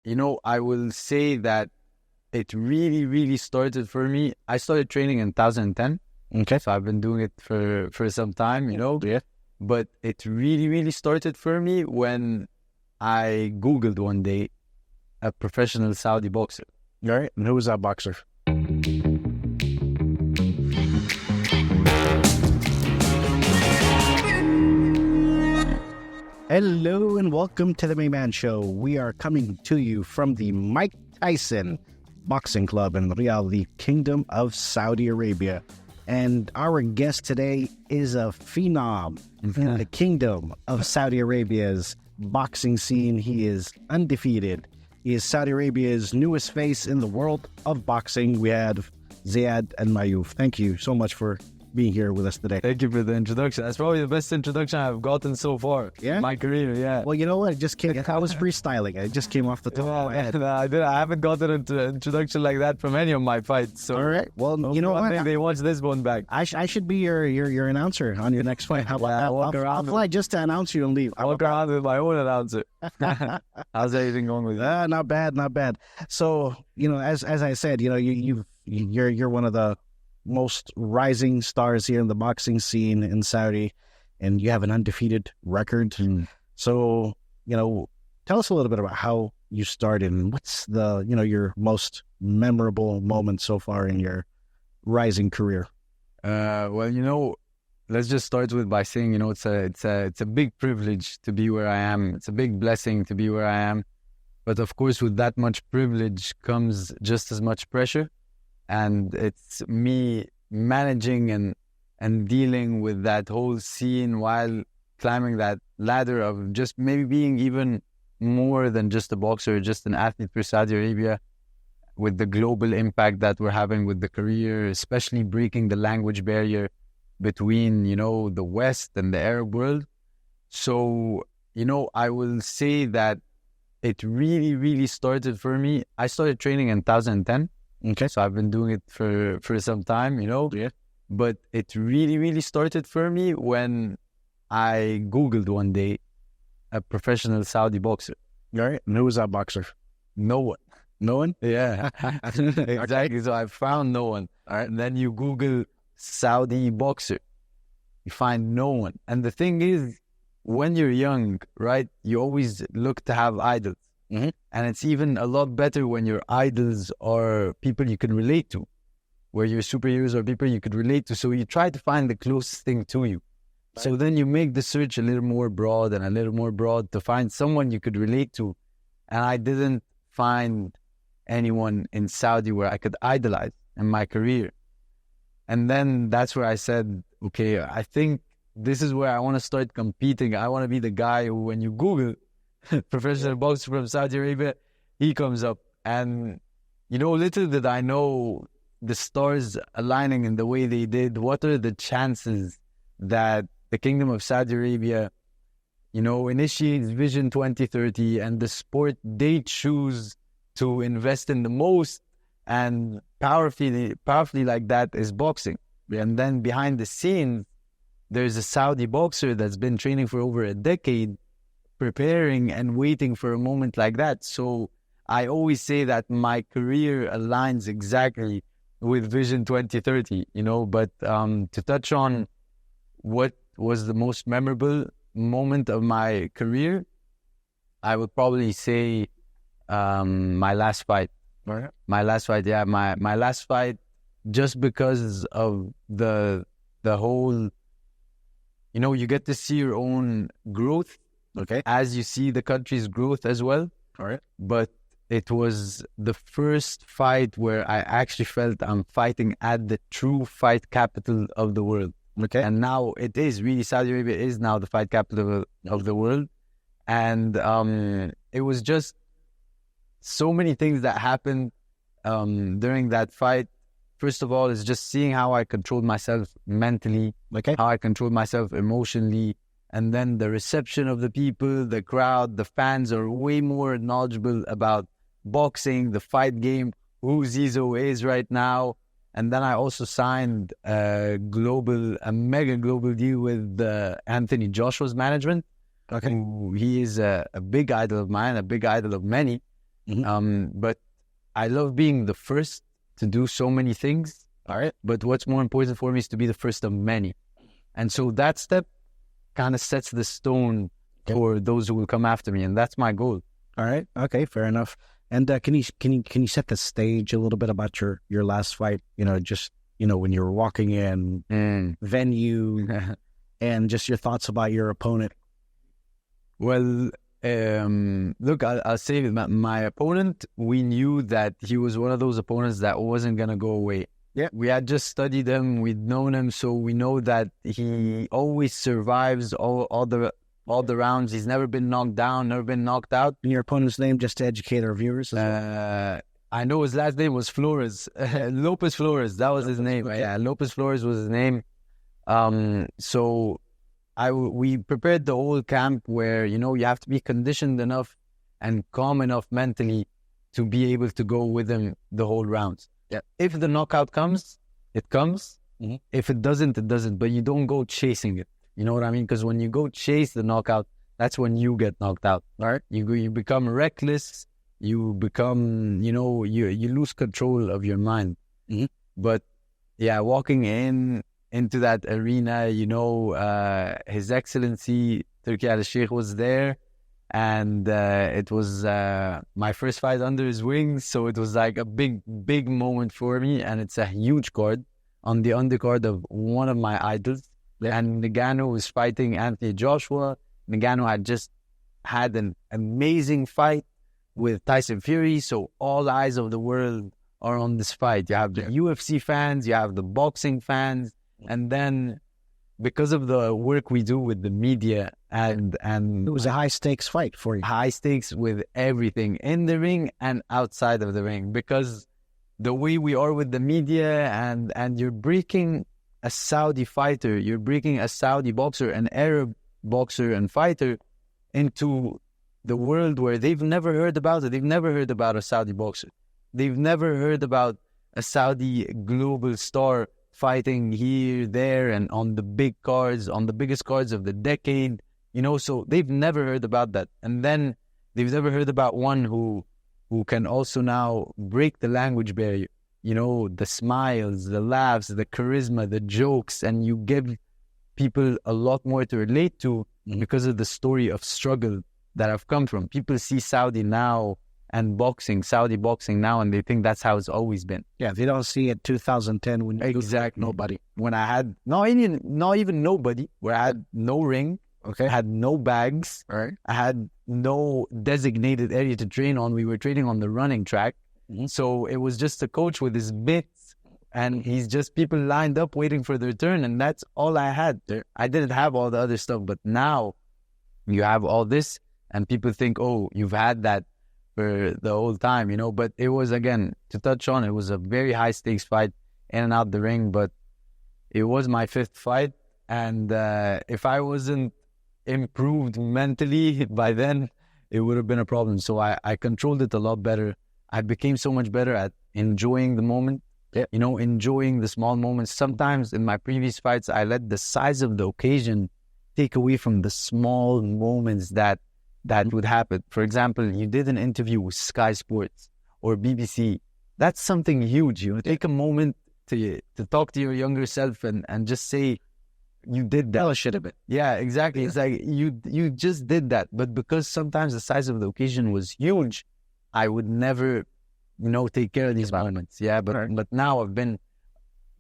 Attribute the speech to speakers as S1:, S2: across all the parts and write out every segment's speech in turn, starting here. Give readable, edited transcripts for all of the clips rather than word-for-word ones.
S1: I will say that it really, really started for me. I started training in 2010.
S2: Okay.
S1: So I've been doing it for some time,
S2: Yeah.
S1: But it really, really started for me when I Googled one day a professional Saudi boxer.
S2: All right. And who was that boxer? Hello and welcome to the Mayman Show. We are coming to you from the Mike Tyson Boxing Club in Riyadh, the Kingdom of Saudi Arabia. And our guest today is a phenom in the Kingdom of Saudi Arabia's boxing scene. He is undefeated. He is Saudi Arabia's newest face in the world of boxing. We have Ziyad Al-Maayouf. Thank you so much for being here with us today.
S1: Thank you for the introduction. That's probably the best introduction I've gotten so far in my career, yeah.
S2: Well, you know what? It just came, I was freestyling. It just came off the top of my head.
S1: I haven't gotten an introduction like that from any of my fights. So
S2: all right. Well, you know what?
S1: They watch this one back.
S2: I should be your announcer on your next fight. I'll fly just to announce you and leave.
S1: I'll walk around with my own announcer. How's everything going with you?
S2: Not bad. So, as I said, you're one of the most rising stars here in the boxing scene in Saudi, and you have an undefeated record. So, tell us a little bit about how you started and what's the, your most memorable moment so far in your rising career.
S1: Well, let's just start by saying, it's a big privilege to be where I am. It's a big blessing to be where I am. But of course, with that much privilege comes just as much pressure. And it's me managing and dealing with that whole scene while climbing that ladder of just maybe being even more than just a boxer, just an athlete for Saudi Arabia, with the global impact that we're having with the career, especially breaking the language barrier between, the West and the Arab world. So, I will say that it really, really started for me. I started training in 2010.
S2: Okay.
S1: So I've been doing it for some time,
S2: Yeah.
S1: But it really, really started for me when I Googled one day a professional Saudi boxer.
S2: All right. And who was that boxer?
S1: No one.
S2: No one?
S1: Yeah. Exactly. So I found no one.
S2: All right.
S1: And then you Google Saudi boxer. You find no one. And the thing is, when you're young, right, you always look to have idols.
S2: Mm-hmm.
S1: And it's even a lot better when your idols are people you can relate to, where your superheroes are people you could relate to. So you try to find the closest thing to you. Right. So then you make the search a little more broad to find someone you could relate to. And I didn't find anyone in Saudi where I could idolize in my career. And then that's where I said, okay, I think this is where I want to start competing. I want to be the guy who, when you Google professional boxer from Saudi Arabia, he comes up. And, little did I know the stars aligning in the way they did. What are the chances that the Kingdom of Saudi Arabia, initiates Vision 2030 and the sport they choose to invest in the most and powerfully like that is boxing. And then behind the scenes, there's a Saudi boxer that's been training for over a decade, preparing and waiting for a moment like that. So I always say that my career aligns exactly with Vision 2030, but to touch on what was the most memorable moment of my career, I would probably say my last fight.
S2: Right.
S1: My last fight, yeah, my last fight, just because of the whole, you get to see your own growth.
S2: Okay.
S1: As you see the country's growth as well.
S2: All right.
S1: But it was the first fight where I actually felt I'm fighting at the true fight capital of the world.
S2: Okay.
S1: And now it is really, Saudi Arabia is now the fight capital of the world. And it was just so many things that happened during that fight. First of all, is just seeing how I controlled myself mentally, how I controlled myself emotionally. And then the reception of the people, the crowd, the fans are way more knowledgeable about boxing, the fight game, who Zizo is right now. And then I also signed a mega global deal with Anthony Joshua's management.
S2: Okay.
S1: He is a big idol of mine, a big idol of many. But I love being the first to do so many things.
S2: All right.
S1: But what's more important for me is to be the first of many. And so that step kind of sets the stone for those who will come after me. And that's my goal.
S2: All right. Okay. Fair enough. And can you set the stage a little bit about your last fight? Just when you were walking in venue and just your thoughts about your opponent.
S1: Well, look, I'll say my opponent, we knew that he was one of those opponents that wasn't going to go away.
S2: Yeah.
S1: We had just studied him, we'd known him, so we know that he always survives all the rounds. He's never been knocked down, never been knocked out.
S2: And your opponent's name, just to educate our viewers?
S1: I know his last name was Flores. Lopez Flores, that was his name.
S2: Okay.
S1: Yeah, Lopez Flores was his name. So we prepared the whole camp where, you have to be conditioned enough and calm enough mentally to be able to go with him the whole rounds.
S2: Yeah.
S1: If the knockout comes, it comes.
S2: Mm-hmm.
S1: If it doesn't, it doesn't. But you don't go chasing it. You know what I mean? Because when you go chase the knockout, that's when you get knocked out.
S2: All right.
S1: You become reckless. You become, you lose control of your mind.
S2: Mm-hmm.
S1: But yeah, walking into that arena, His Excellency Turki Al-Sheikh was there, and it was my first fight under his wings, so it was like a big moment for me, and it's a huge card on the undercard of one of my idols. And Ngannou was fighting Anthony Joshua. Ngannou had just had an amazing fight with Tyson Fury, so all eyes of the world are on this fight. You have the UFC fans, you have the boxing fans, and then because of the work we do with the media and
S2: it was a high stakes fight for you.
S1: High stakes with everything in the ring and outside of the ring, because the way we are with the media and you're breaking a Saudi fighter, you're breaking a Saudi boxer, an Arab boxer and fighter into the world where they've never heard about it. They've never heard about a Saudi boxer. They've never heard about a Saudi global star fighting here, there, and on the big cards, on the biggest cards of the decade, so they've never heard about that. And then they've never heard about one who can also now break the language barrier, the smiles, the laughs, the charisma, the jokes, and you give people a lot more to relate to because of the story of struggle that I've come from. People see Saudi now and Saudi boxing now, and they think that's how it's always been.
S2: Yeah, they don't see it 2010 when you nobody.
S1: When I had not even nobody, where I had no ring, I had no bags,
S2: right.
S1: I had no designated area to train on. We were training on the running track. So it was just a coach with his mitts, and he's just people lined up waiting for their turn, and that's all I had. I didn't have all the other stuff, but now you have all this, and people think, oh, you've had that for the whole time, but it was, again, to touch on, it was a very high stakes fight in and out the ring, but it was my fifth fight, and if I wasn't improved mentally by then, it would have been a problem. So I controlled it a lot better. I became so much better at enjoying the moment, enjoying the small moments. Sometimes in my previous fights, I let the size of the occasion take away from the small moments that would happen. For example, you did an interview with Sky Sports or BBC. That's something huge. Take a moment to talk to your younger self and just say, you did that.
S2: Tell a shit a bit.
S1: Yeah, exactly. It's like you just did that. But because sometimes the size of the occasion was huge, I would never, take care of these moments. Yeah, but now I've been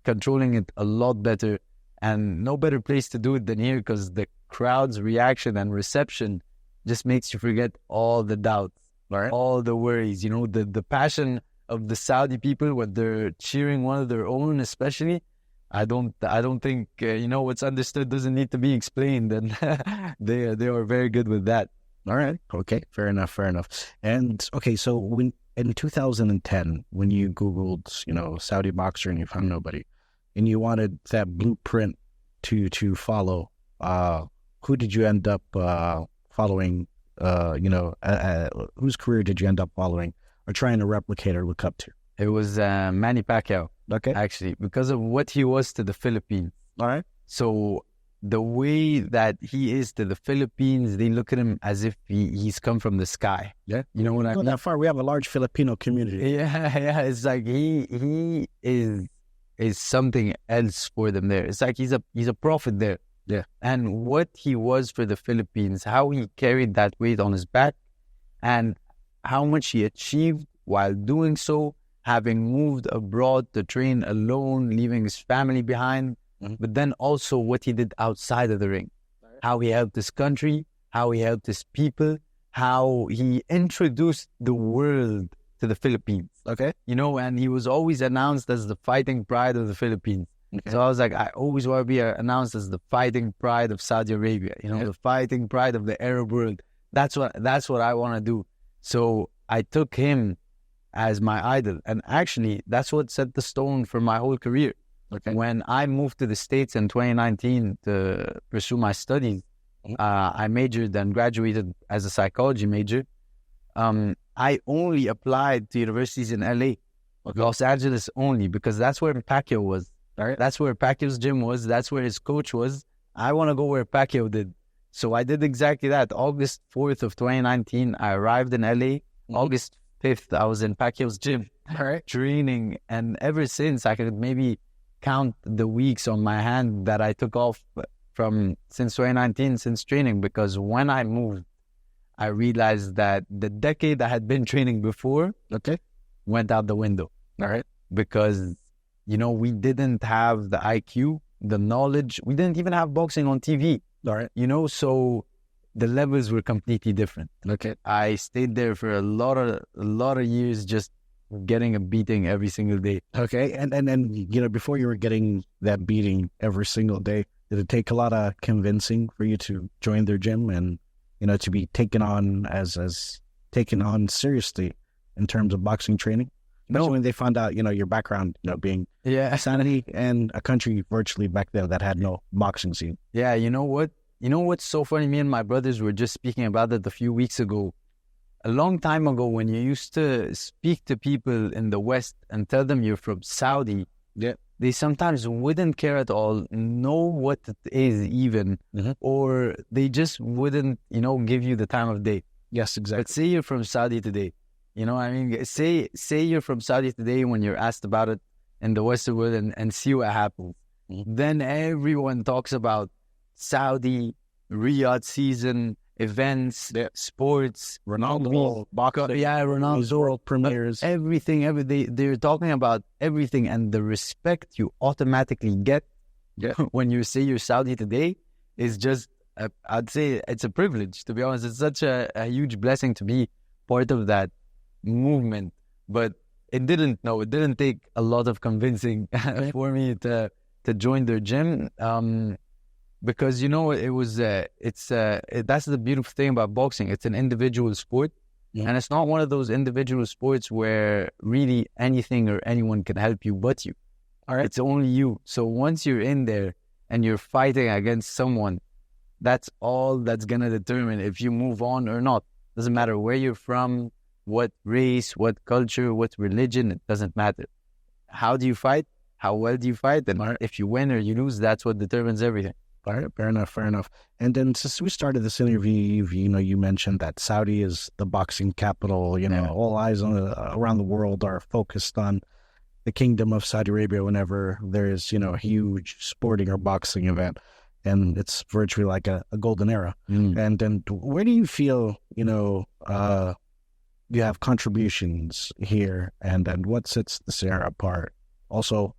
S1: controlling it a lot better, and no better place to do it than here, because the crowd's reaction and reception just makes you forget all the doubts, all the worries. The passion of the Saudi people when they're cheering one of their own, especially. I don't think what's understood doesn't need to be explained, and they are very good with that.
S2: All right. Okay. Fair enough. And okay, so when in 2010, when you Googled, Saudi boxer and you found nobody, and you wanted that blueprint to follow, who did you end up following? Whose career did you end up following or trying to replicate or look up to?
S1: It was Manny Pacquiao.
S2: Okay.
S1: Actually, because of what he was to the Philippines.
S2: All right.
S1: So the way that he is to the Philippines, they look at him as if he's come from the sky.
S2: Yeah.
S1: You know what I
S2: Not
S1: mean?
S2: that far. We have a large Filipino community.
S1: Yeah. It's like he is something else for them there. It's like he's a prophet there.
S2: Yeah.
S1: And what he was for the Philippines, how he carried that weight on his back, and how much he achieved while doing so, having moved abroad to train alone, leaving his family behind, but then also what he did outside of the ring, how he helped his country, how he helped his people, how he introduced the world to the Philippines.
S2: Okay.
S1: You know, and he was always announced as the fighting pride of the Philippines.
S2: Okay.
S1: So I was like, I always want to be announced as the fighting pride of Saudi Arabia, you know, the fighting pride of the Arab world. That's what I want to do. So I took him as my idol. And actually, that's what set the stone for my whole career.
S2: Okay.
S1: When I moved to the States in 2019 to pursue my studies, I majored and graduated as a psychology major. I only applied to universities in LA, Los Angeles only, because that's where Pacquiao was.
S2: Right.
S1: That's where Pacquiao's gym was. That's where his coach was. I want to go where Pacquiao did. So I did exactly that. August 4th of 2019, I arrived in LA. August 5th, I was in Pacquiao's gym, training. And ever since, I could maybe count the weeks on my hand that I took off since 2019, since training. Because when I moved, I realized that the decade I had been training before went out the window.
S2: All right.
S1: Because, you know, we didn't have the IQ, the knowledge. We didn't even have boxing on TV.
S2: All right.
S1: You know, so the levels were completely different.
S2: Okay.
S1: I stayed there for a lot of years, just getting a beating every single day.
S2: Okay. And you know, before you were getting that beating every single day, did it take a lot of convincing for you to join their gym and, you know, to be taken on as taken on seriously in terms of boxing training? No, when they found out, you know, your background, you know, being sanity and a country virtually back then that had no boxing scene.
S1: Yeah, you know what? You know what's so funny? Me and my brothers were just speaking about it a few weeks ago. A long time ago, when you used to speak to people in the West and tell them you're from Saudi, they sometimes wouldn't care at all, know what it is even, or they just wouldn't, you know, give you the time of day.
S2: Yes, exactly.
S1: But say you're from Saudi today. You know, I mean, say you're from Saudi today when you're asked about it in the Western world and see what happens. Then everyone talks about Saudi, Riyadh season, events, sports,
S2: Ronaldo, boxing,
S1: Ronaldo
S2: premieres,
S1: everything. They're talking about everything, and the respect you automatically get when you say you're Saudi today is just, I'd say it's a privilege, to be honest. It's such a huge blessing to be part of that movement, but it didn't take a lot of convincing for me to join their gym, because, you know, it was that's the beautiful thing about boxing. It's an individual sport, and it's not one of those individual sports where really anything or anyone can help you but you. All right, it's only you. So once you're in there and you're fighting against someone, that's all that's gonna determine if you move on or not. Doesn't matter where you're from, what race, what culture, what religion, it doesn't matter. How do you fight? How well do you fight? And if you win or you lose, that's what determines everything.
S2: All right, fair enough. And then since we started this interview, you know, you mentioned that Saudi is the boxing capital. You know, all eyes around the world are focused on the Kingdom of Saudi Arabia whenever there is, you know, a huge sporting or boxing event. And it's virtually like a golden era. And then where do you feel, you know, you have contributions here, and what sets the era apart? Also,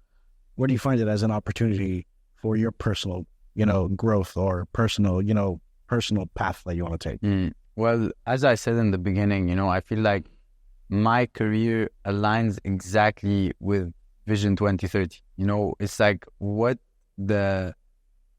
S2: where do you find it as an opportunity for your personal, you know, growth or personal path that you want to take?
S1: Well, as I said in the beginning, you know, I feel like my career aligns exactly with Vision 2030. You know, it's like what the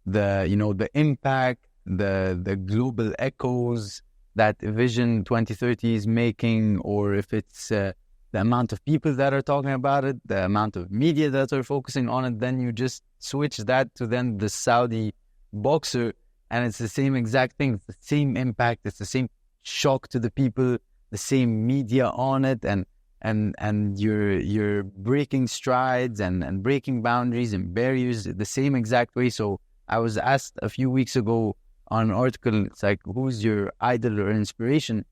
S1: you know, the impact, the global echoes that Vision 2030 is making, or if it's the amount of people that are talking about it, the amount of media that are focusing on it, then you just switch that to then the Saudi boxer, and it's the same exact thing. It's the same impact. It's the same shock to the people, the same media on it, and you're breaking strides and breaking boundaries and barriers the same exact way. So I was asked a few weeks ago on an article, it's like, who's your idol or inspiration?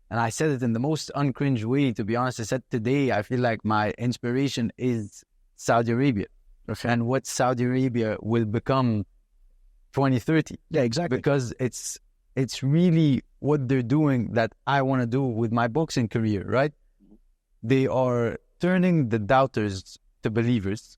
S1: And I said it in the most uncringe way, to be honest. I said, today, I feel like my inspiration is Saudi Arabia.
S2: Okay.
S1: And what Saudi Arabia will become 2030.
S2: Yeah, exactly.
S1: Because it's really what they're doing that I want to do with my boxing career, right? They are turning the doubters to believers.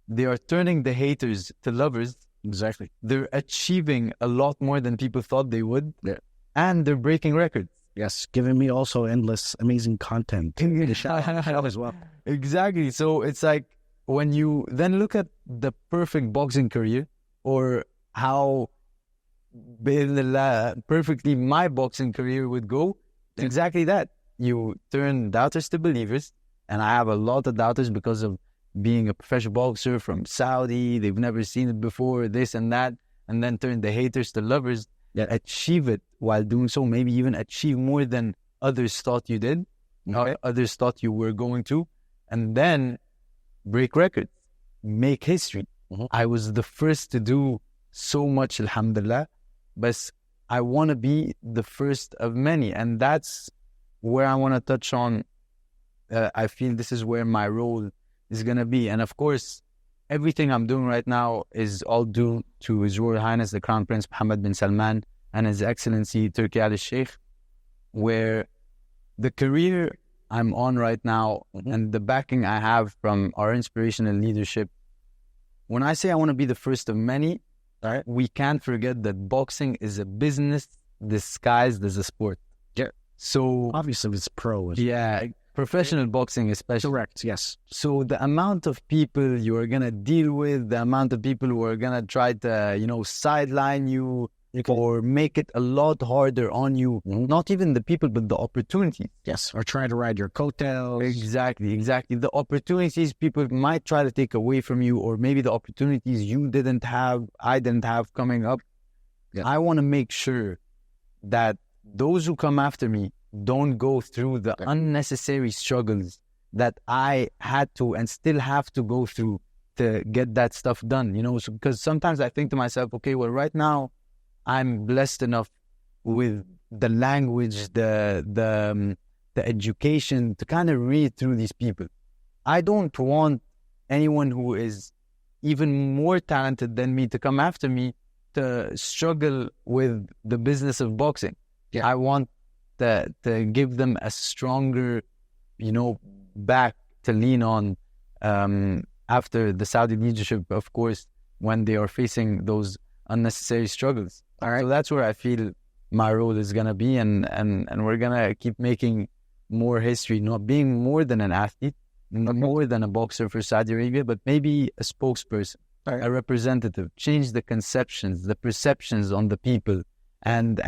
S1: They are turning the haters to lovers.
S2: Exactly.
S1: They're achieving a lot more than people thought they would.
S2: Yeah.
S1: And they're breaking records.
S2: Yes, giving me also endless amazing content to shout as well.
S1: Exactly. So it's like, when you then look at the perfect boxing career, or how perfectly my boxing career would go, it's exactly that. You turn doubters to believers, and I have a lot of doubters because of being a professional boxer from Saudi. They've never seen it before, this and that, and then turn the haters to lovers. Achieve it while doing so, maybe even achieve more than others thought you did, others thought you were going to, and then break records, make history. I was the first to do so much, alhamdulillah, but I want to be the first of many, and that's where I want to touch on. I feel this is where my role is going to be. And of course, everything I'm doing right now is all due to His Royal Highness, the Crown Prince Mohammed bin Salman, and His Excellency Turki Al Sheikh, where the career I'm on right now and the backing I have from our inspirational leadership. When I say I want to be the first of many, we can't forget that boxing is a business disguised as a sport.
S2: Yeah.
S1: So
S2: obviously it's pro.
S1: Professional boxing especially.
S2: Correct, yes.
S1: So the amount of people you are going to deal with, the amount of people who are going to try to, sideline you or make it a lot harder on you, not even the people, but the opportunities.
S2: Yes, or try to ride your coattails.
S1: Exactly. The opportunities people might try to take away from you, or maybe the opportunities you didn't have, I didn't have coming up. Yeah. I want to make sure that those who come after me don't go through the unnecessary struggles that I had to and still have to go through to get that stuff done, because sometimes I think to myself, okay, well, right now I'm blessed enough with the language, the education to kind of read through these people. I don't want anyone who is even more talented than me to come after me to struggle with the business of boxing. Yeah. I want to give them a stronger, back to lean on after the Saudi leadership, of course, when they are facing those unnecessary struggles. All right. So that's where I feel my role is going to be, and we're going to keep making more history, not being more than an athlete, more than a boxer for Saudi Arabia, but maybe a spokesperson, a representative, change the conceptions, the perceptions on the people, and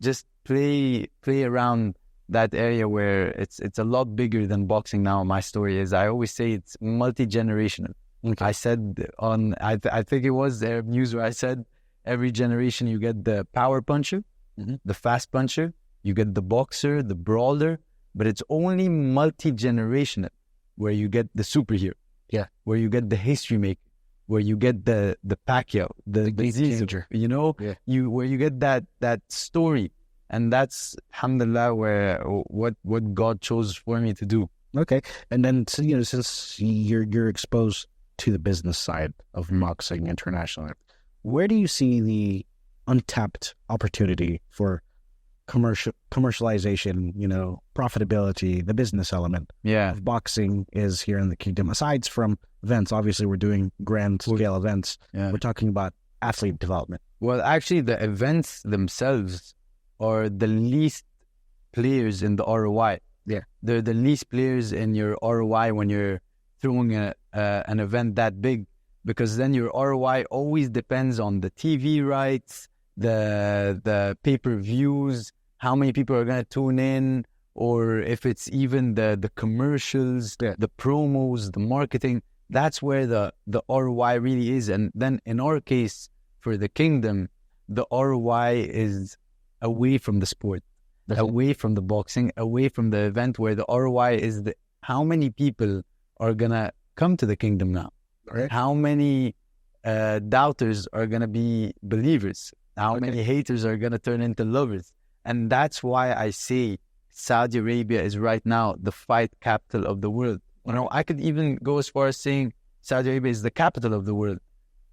S1: just play around that area where it's a lot bigger than boxing now. My story is, I always say it's multi-generational. Okay. I said I think it was Arab News where I said, every generation you get the power puncher, the fast puncher, you get the boxer, the brawler, but it's only multi-generational where you get the superhero, where you get the history maker, where you get the Pacquiao, the Zizo, where you get that story. And that's, alhamdulillah, where what God chose for me to do.
S2: Okay. And then, since you're exposed to the business side of boxing internationally, where do you see the untapped opportunity for commercialization, profitability, the business element of boxing is here in the kingdom? Aside from events, obviously we're doing grand scale events. Yeah. We're talking about athlete development.
S1: Well, actually, the events themselves are the least players in the ROI. Yeah, they're the least players in your ROI when you're throwing an event that big, because then your ROI always depends on the TV rights, the pay-per-views, how many people are going to tune in, or if it's even the commercials, the promos, the marketing. That's where the ROI really is. And then in our case, for the kingdom, the ROI is away from the sport, away from the boxing, away from the event, where the ROI is how many people are going to come to the kingdom now. Right. How many doubters are going to be believers? How many haters are going to turn into lovers? And that's why I say Saudi Arabia is right now the fight capital of the world. I could even go as far as saying Saudi Arabia is the capital of the world,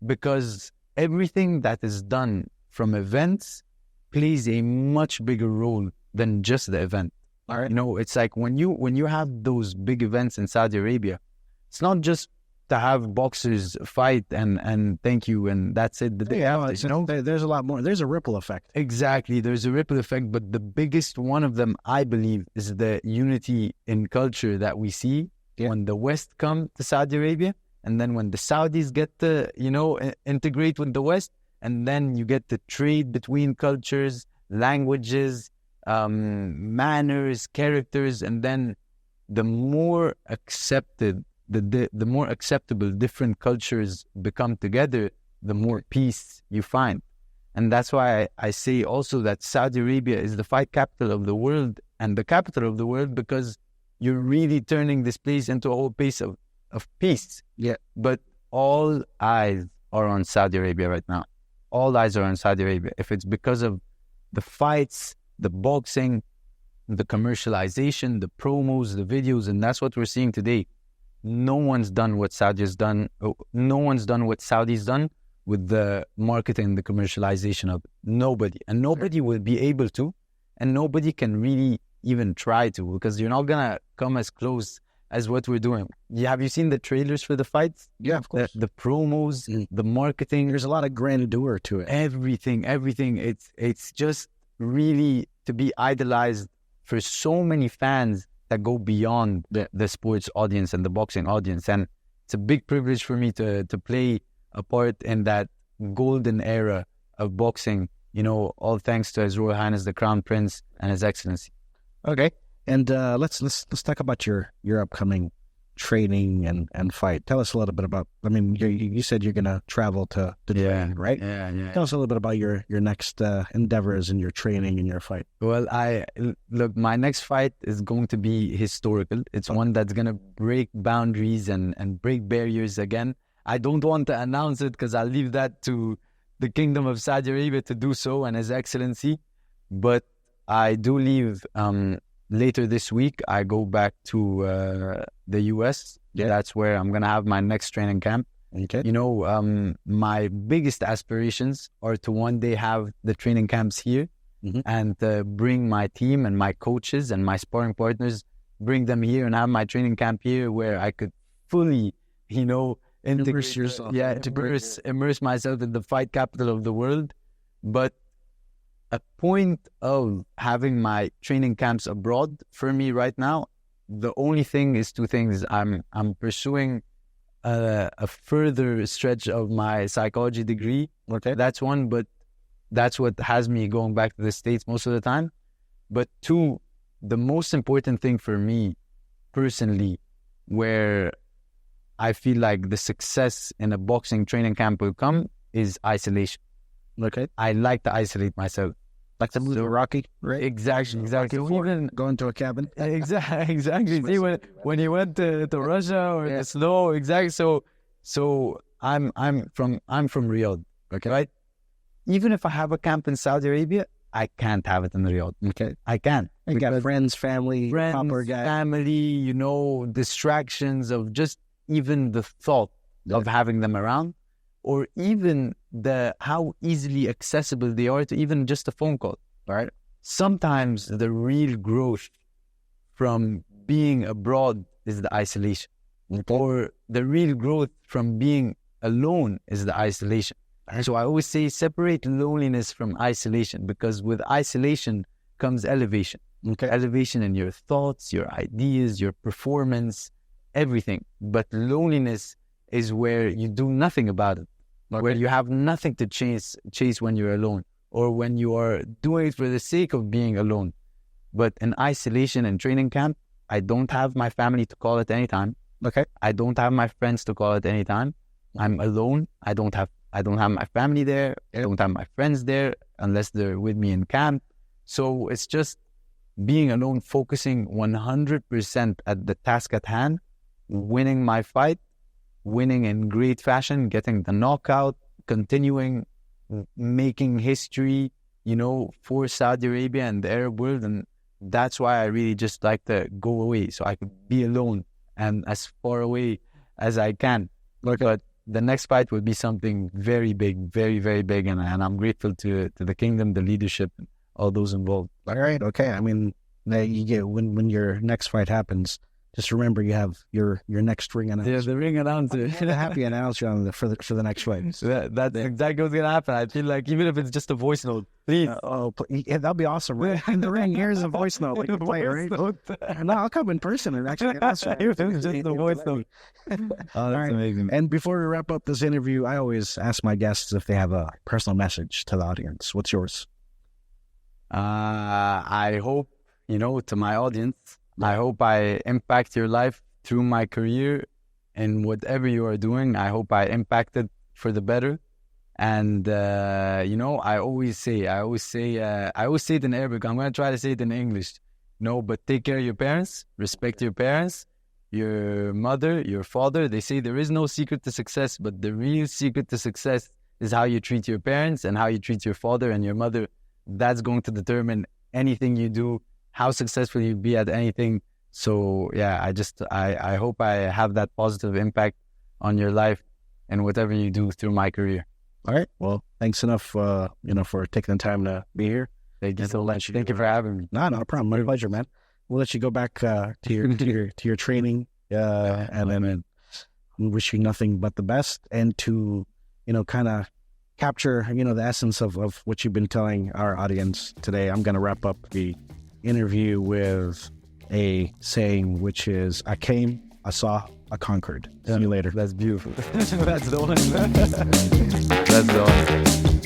S1: because everything that is done from events plays a much bigger role than just the event.
S2: All right.
S1: It's like when you have those big events in Saudi Arabia, it's not just to have boxers fight and thank you and that's it.
S2: There's a lot more. There's a ripple effect.
S1: Exactly, there's a ripple effect, but the biggest one of them, I believe, is the unity in culture that we see when the West come to Saudi Arabia, and then when the Saudis get to integrate with the West, and then you get the trade between cultures, languages, manners, characters, and then the more accepted, the more acceptable different cultures become together, the more peace you find. And that's why I say also that Saudi Arabia is the fight capital of the world and the capital of the world, because you're really turning this place into a whole place of peace.
S2: Yeah.
S1: But all eyes are on Saudi Arabia right now. All eyes are on Saudi Arabia. If it's because of the fights, the boxing, the commercialization, the promos, the videos, and that's what we're seeing today. No one's done what Saudi's done. No one's done what Saudi's done with the marketing, the commercialization of it. Nobody. And nobody will be able to, and nobody can really even try to, because you're not going to come as close as what we're doing. Have you seen the trailers for the fights?
S2: Yeah, of course.
S1: The promos, the marketing.
S2: There's a lot of grandeur to it.
S1: Everything. It's just really to be idolized for so many fans that go beyond the sports audience and the boxing audience. And it's a big privilege for me to play a part in that golden era of boxing, all thanks to His Royal Highness the Crown Prince and His Excellency.
S2: Okay. And let's talk about your upcoming training and fight. Tell us a little bit about. I mean, you said you're gonna travel to train, right?
S1: Yeah.
S2: Tell us a little bit about your next endeavors and your training and your fight.
S1: Well, my next fight is going to be historical. It's one that's gonna break boundaries and break barriers again. I don't want to announce it because I'll leave that to the Kingdom of Saudi Arabia to do so and His Excellency. But I do leave. Later this week, I go back to the U.S.
S2: Yeah.
S1: That's where I'm going to have my next training camp.
S2: Okay.
S1: My biggest aspirations are to one day have the training camps here and bring my team and my coaches and my sparring partners, bring them here and have my training camp here where I could fully,
S2: immerse yourself.
S1: Immerse myself in the fight capital of the world. But a point of having my training camps abroad for me right now, the only thing is two things. I'm pursuing a further stretch of my psychology degree.
S2: Okay.
S1: That's one, but that's what has me going back to the States most of the time. But two, the most important thing for me personally, where I feel like the success in a boxing training camp will come, is isolation.
S2: Okay.
S1: I like to isolate myself.
S2: Like the movie Rocky, right?
S1: Exactly.
S2: Even go into a cabin.
S1: Exactly. See, when he went to Russia or the snow, exactly. So I'm from Riyadh.
S2: Okay.
S1: Right? Even if I have a camp in Saudi Arabia, I can't have it in Riyadh.
S2: Okay.
S1: I can't.
S2: You got friends, family,
S1: family, distractions of just even the thought of having them around, or even how easily accessible they are to even just a phone call, right? Sometimes the real growth from being abroad is the isolation, or the real growth from being alone is the isolation. So I always say separate loneliness from isolation, because with isolation comes elevation.
S2: Okay.
S1: Elevation in your thoughts, your ideas, your performance, everything. But loneliness is where you do nothing about it. Okay. Where you have nothing to chase when you're alone, or when you are doing it for the sake of being alone. But in isolation and training camp, I don't have my family to call at any time.
S2: Okay.
S1: I don't have my friends to call at any time. I'm alone. I don't have my family there. I don't have my friends there unless they're with me in camp. So it's just being alone, focusing 100% at the task at hand, winning my fight, winning in great fashion, getting the knockout, continuing making history, for Saudi Arabia and the Arab world. And that's why I really just like to go away so I could be alone and as far away as I can. But the next fight would be something very big, very, very big. And I'm grateful to the kingdom, the leadership, all those involved.
S2: All right. Okay. I mean, you get when your next fight happens, just remember you have your next ring announcer.
S1: Yeah, the ring announcer.
S2: The happy announcer for the next fight.
S1: So that's exactly what's gonna happen. I feel like even if it's just a voice note, please.
S2: That'd be awesome. Right? In the ring, here's a voice note. Like you play, right? No, I'll come in person and actually answer.
S1: It's just a voice note. That's amazing.
S2: And before we wrap up this interview, I always ask my guests if they have a personal message to the audience. What's yours?
S1: I hope, to my audience, I hope I impact your life through my career and whatever you are doing. I hope I impact it for the better. And, I always say it in Arabic. I'm going to try to say it in English. But take care of your parents, respect your parents, your mother, your father. They say there is no secret to success, but the real secret to success is how you treat your parents and how you treat your father and your mother. That's going to determine anything you do, how successful you be at anything. So yeah, I hope I have that positive impact on your life and whatever you do through my career.
S2: All right. Well, thanks enough, for taking the time to be here.
S1: Thank you so much. Thank you for having me.
S2: No, not a problem. My pleasure, man. We'll let you go back to your training, and then wish you nothing but the best, and to kind of capture the essence of what you've been telling our audience today. I'm going to wrap up the interview with a saying, which is, I came, I saw, I conquered. See you later.
S1: That's beautiful. That's the one. That's the one.